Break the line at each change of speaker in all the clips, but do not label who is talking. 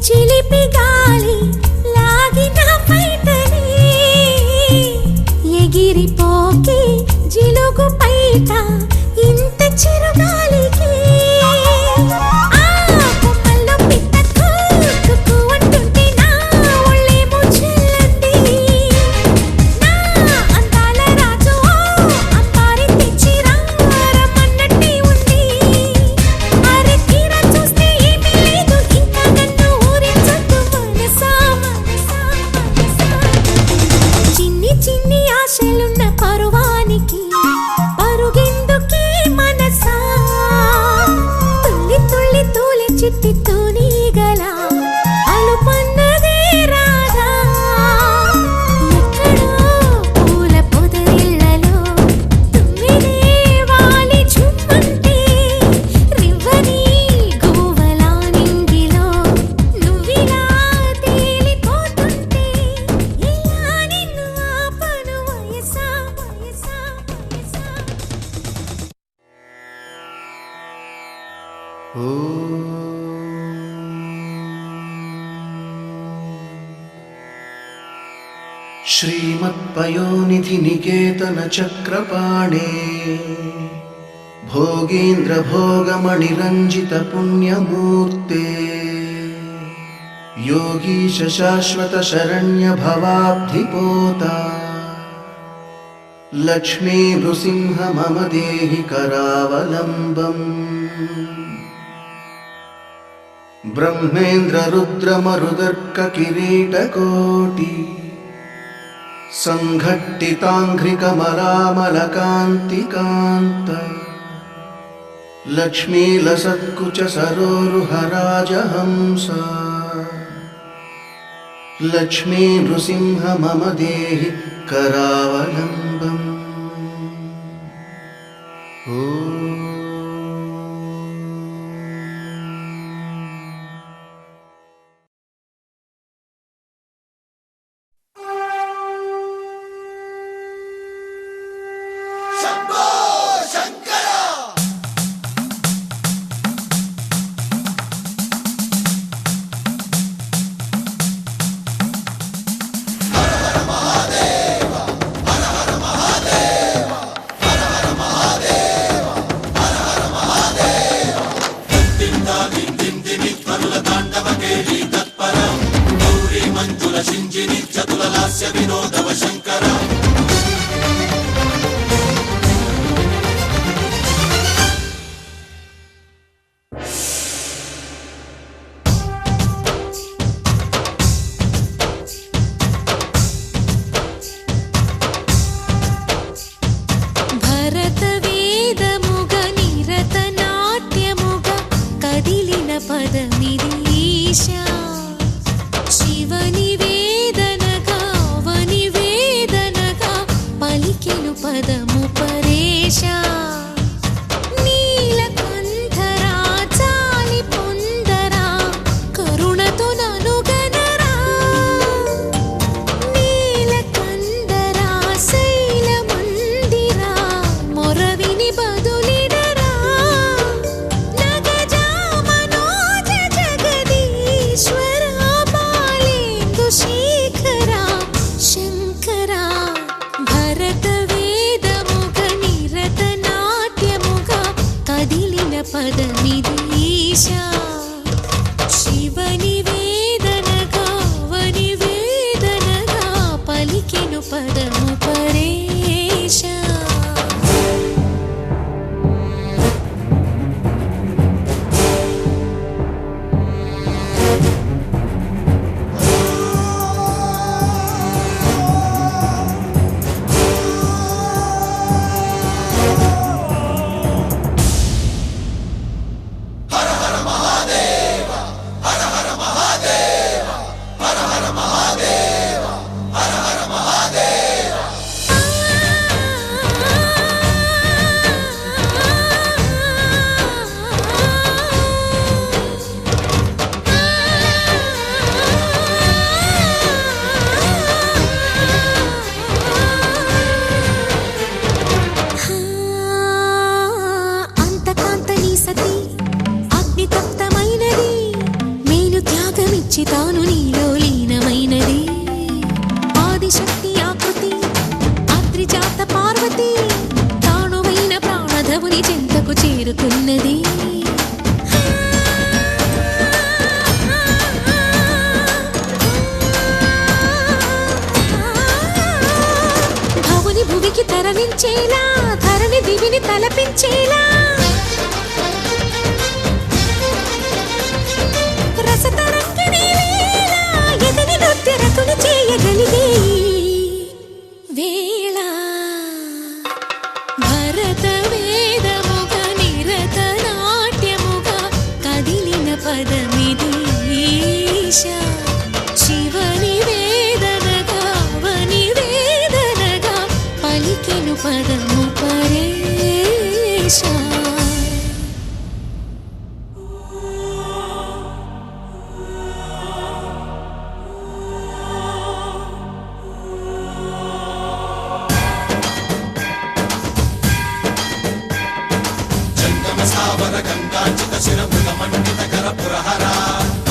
చిలిపి గాలి లాగిన పైటని ఎగిరిపోకి జిలుగు పైట ఇంత చిరుగాలికి
श्रीमत्पयोनिधि निकेतन चक्रपाणे भोगीन्द्र भोगमणिरञ्जित पुण्यमूर्ते योगीश शाश्वत शरण्य भवाब्धिपोता लक्ष्मी नृसिंह मम देहि करावलम्बम् ब्रह्मेन्द्र रुद्र मरुदर्क किरीटकोटि संघट्टिताङ्घ्रिकमलामलकान्तिकान्त लक्ष्मीलसत्कुच सरोरुहराजहंस लक्ष्मी नृसिंह मम देहि करावलम्बम्
శివని వేదనగా విడిచి తాను నీలో లీనమైనది ఆదిశక్తి ఆకృతి ఆత్రిజాత పార్వతి తానువైన ప్రాణధవుని చెంతకు చేరుతున్నది భవుని భువికి తరలించేలా ధరణి దివిని తలపించేలా రసతరంగిణి లీల ఎదని నృత్యరతుని చేయగలిగే వేళ భరత వేదముగ నిరత నాట్యముగా కదిలిన పదమిది ఈశా శివని వేదనగా అవని వేదనగా పలికెను పదము పరేశా
స్థావర గంగాచిత శిరమృత మండిత కర పురహర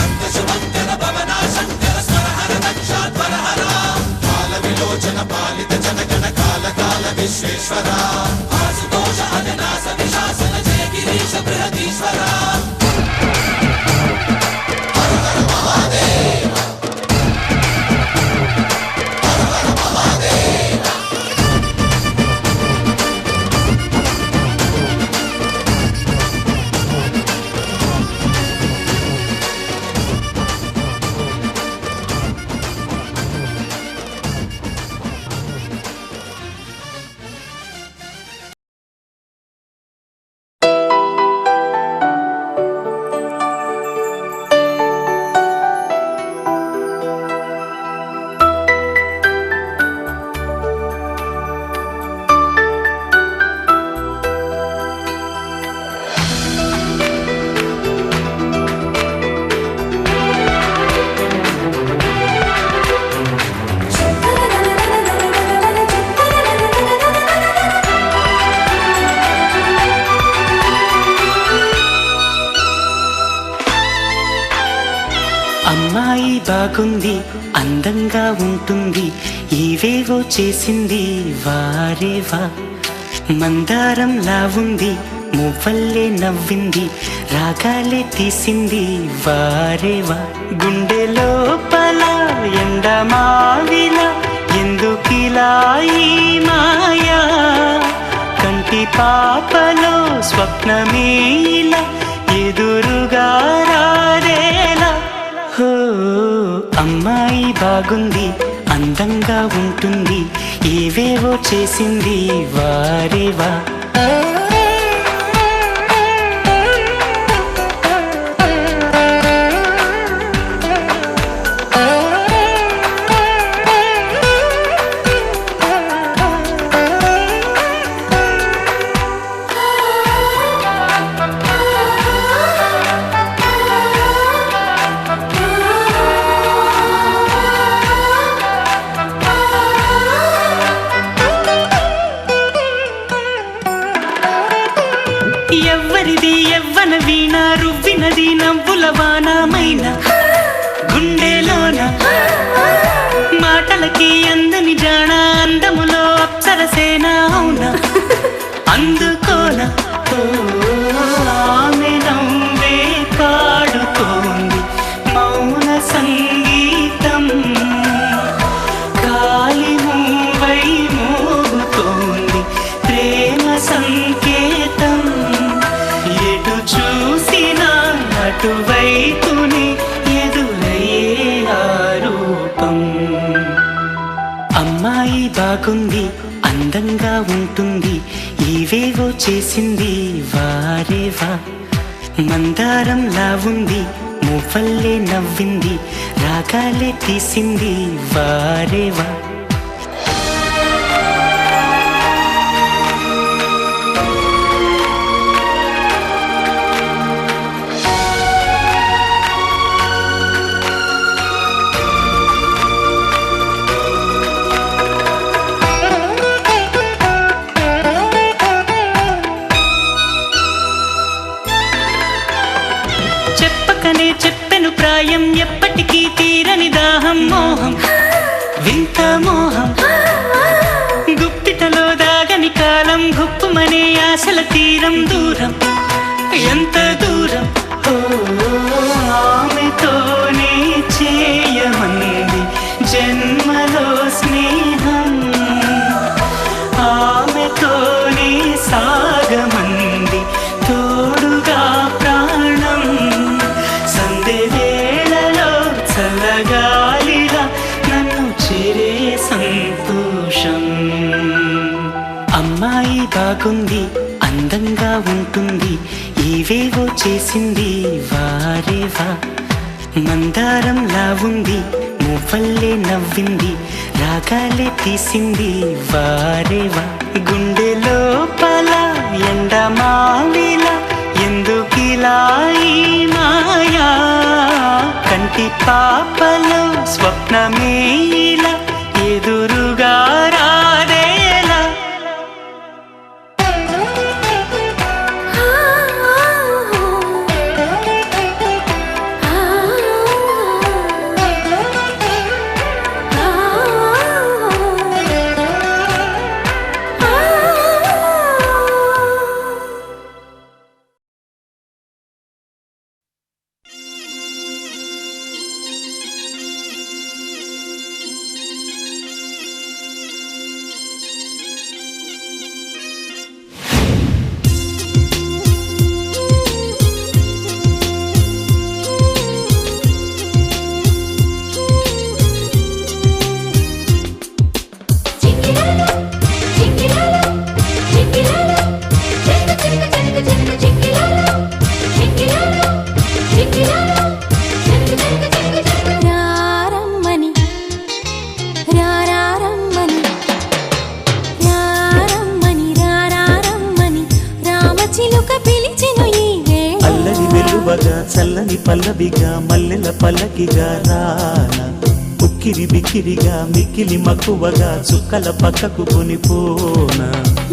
అంత శుభంకర భవన శంకర స్వరహర దక్షాధ్వరహర కాల విలోచన పాలిత జనగణ కాల కాల విశ్వేశ్వర ఆశుతోష అవినాశ విశాసన జయ గిరీశ బృహదీశ్వర
అమ్మాయి బాగుంది అందంగా ఉంటుంది ఏవేవో చేసింది వారేవా మందారంలా ఉంది మువ్వల్లే నవ్వింది రాగాలే తీసింది వారేవా గుండె లోపల ఎండమావిలా ఎందుకిలా ఈ మాయా కంటి పాపలో స్వప్నమే ఇలా ఎదురుగా రారేలా హో అమ్మాయి బాగుంది అందంగా ఉంటుంది ఏవేవో చేసింది వారేవా ఎవ్వరిది ఎవ్వన వీణ రువ్వినది నవ్వుల వానమైన గుండెలోన మాటలకి అందని జాణ అందములో అప్సరసేన అవునా అందుకోన ఆమె నవ్వే పాడుతోంది మౌన సంగీతం కాలి మూవై మోగుతోంది ప్రేమ సంకేతం ఎటు చూసినా అటువైపుని ఎదురయ్యే ఆరూపం అమ్మాయి బాగుంది అందంగా ఉంటుంది ఏవేవో చేసింది వారేవా మందారంలా ఉంది మువ్వల్లే నవ్వింది రాగాలే తీసింది వారేవా చెప్పకనే చెప్పెను ప్రాయం ఎప్పటి ఎప్పటికీ తీరని దాహం మోహం వింత మోహం గుప్పిటలో దాగని కాలం గుప్పుమనే ఆశల తీరం దూరం ఎంత దూరం ఓ ఆమెతోనే చేయమంది జన్మలో స్నేహం ఆమెతోనే సాగమంది తోడుగా ప్రాణం సందే వేళలో చల్లగాలిగా నన్ను చేరే సంతోషం అమ్మాయి బాగుంది అందంగా ఉంటుంది ఏవేవో చేసింది వారేవా మందారంలా ఉంది మువ్వల్లే నవ్వింది రాగాలే తీసింది వారేవా గుండె లోపల ఎండమావిలా ఎందుకిలా ఈ మాయా కంటి పాపలో స్వప్నమే ఇలా ఎదురుగా రాదేలా
చల్లని పల్లవిగా మల్లెల పల్లకిగా రానా ఉక్కిరి బిక్కిరిగా మిక్కిలి మక్కువగా చుక్కల పక్కకు కొనిపోనా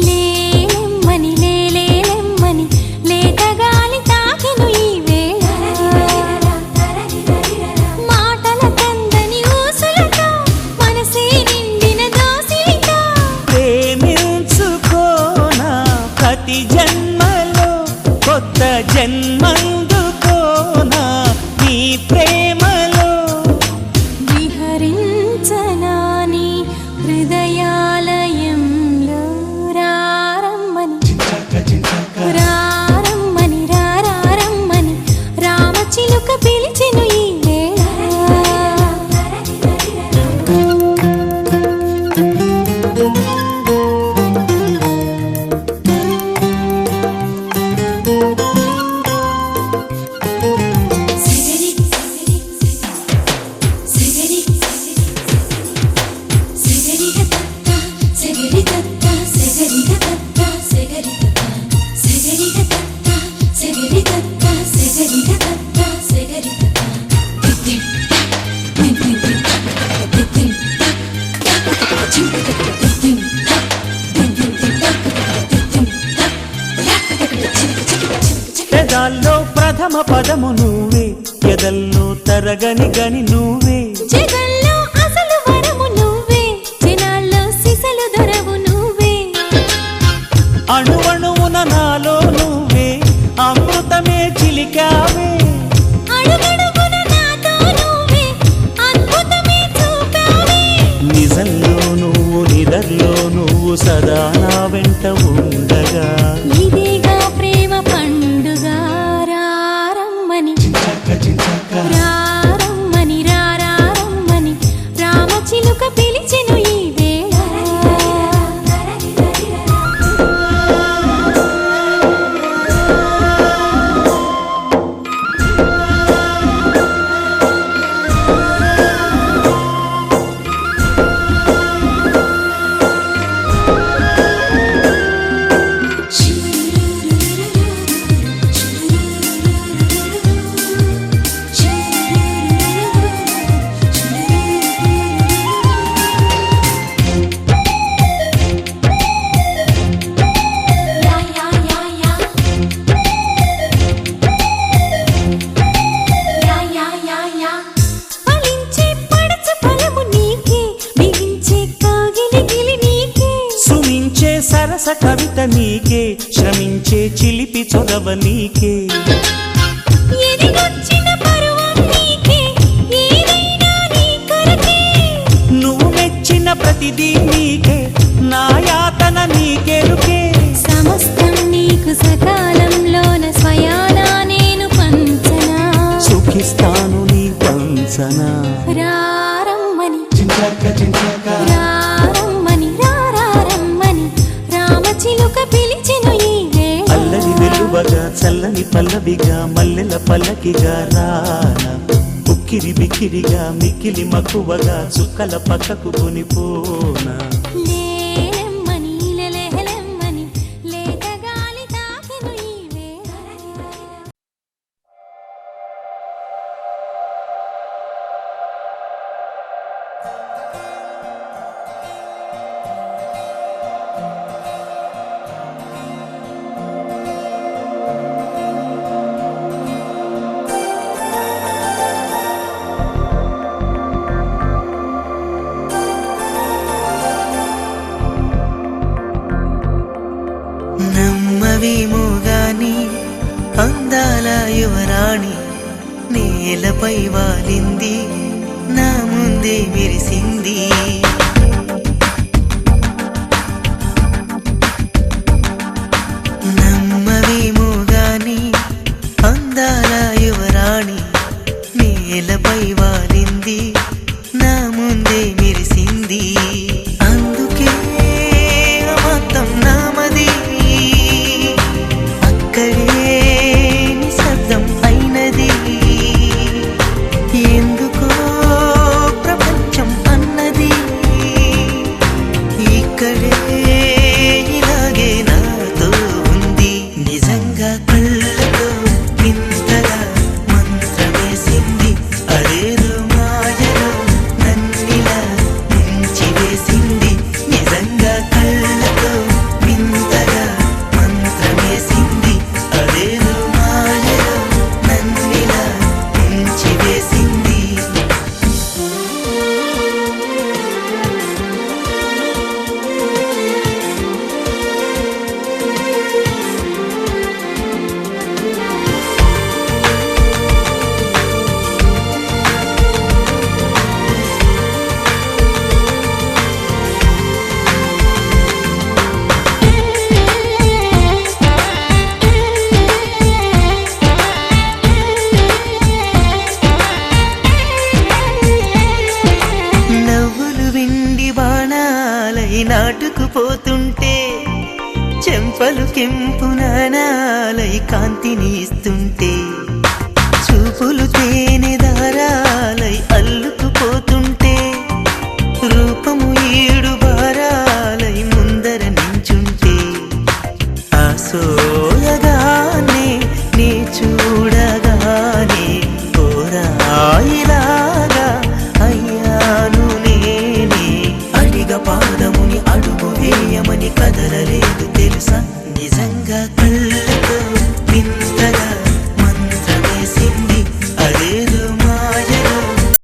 లేలెమ్మని లేలేలెమ్మని లేతగాలి తాకెను ఈ వేళ మాటల కందని ఊసులతో మనసే నిండిన దోసిలితో
ప్రేమించుకోనా ప్రతి జన్మలో కొత్త జన్మందుకోనా నీ ప్రేమలో
విహరించనాని హృదయాలయంలో రారమ్మని రారమ్మని రారమ్మని రామచిలుక పిలిచెను ఈ వేళ
పెదాల్లో ప్రథమ పదము నువ్వే ఎదల్లో తరగని గని నువ్వే
జగల్లో అసలు వరము నువ్వే జనాల్లో సిసలు దొరవు నువ్వే
అణువణువున నాలో నువ్వే అమృతమే చిలికావే
అడుగడుగున నాతో నువ్వే అద్భుతమే చూపావే
నిజంలో నువ్వు నిదర్లో నువ్వు సదా నా వెంట ఉండగా
ఇదేగా ప్రేమ పండుగ రారమ్మని రారమ్మని రారా
చొరవ నీకే
ఎదిగొచ్చిన పరువం నీకే, ఏదైనా నీ కొరకే.
నువ్వు మెచ్చిన ప్రతిదీ నీకే, నా యాతన నీకెరుకే.
సమస్తం నీకు సకాలంలోన స్వయానా నేను పంచనా.
సుఖిస్తాను నీ పంచనా.
రారమ్మని రారమ్మని రారమ్మని రామచిలుక పిలిచెను ఈ వేళ.
అల్లరి వెలువగా చల్లని పల్లవిగా మల్లెల పల్లకిగా రానా. ఉక్కిరి బిక్కిరిగా మిక్కిలి మక్కువగా చుక్కల పక్కకు కొనిపోనా.
లేలెమ్మని లెలెహలెమ్మని లేత గాలి తాకెను ఈ వేళ.
నమ్మవేమో గాని అందాల యువరాణి నేలపై వాలింది, నా ముందే మెరిసింది. నమ్మవేమో గాని అందాల యువరాణి నేలపై వాలింది, నా ముందే మెరిసింది. అందుకే మొత్తం నామది, అక్కడే నిశ్శబ్దం అయినది. ఎందుకో ప్రపంచం అన్నది ఇక్కడే ఇలాగే నాతో ఉంది. నిజంగా కళ్ళతో ఇంతగా మంత్రమేసింది, అదేదో మాయలో నన్నిలా ముంచివేసింది. నిజంగా కళ్ళతో వింతగా మంత్రమేసింది, అదేదో మాయలో నన్నిలా ముంచివేసింది. నవ్వులు విండి బాణాలై నాటుకుపోతుంటే, చెంపలు కెంపు నాణాలై కాంతిని ఇస్తుంటే, చూపులు తేనె దారాలై అల్లుకుపోతుంటే, రూపము ఏడు బారాలై ముందర నించుంటే, ఆసోయగానే నీ చూడగానే కోరాయిలాగా అయ్యాను నేనే. అడిగ పాదముని అడుగు వేయమని కదలలేదు తెలుసా. నిజంగా కళ్ళ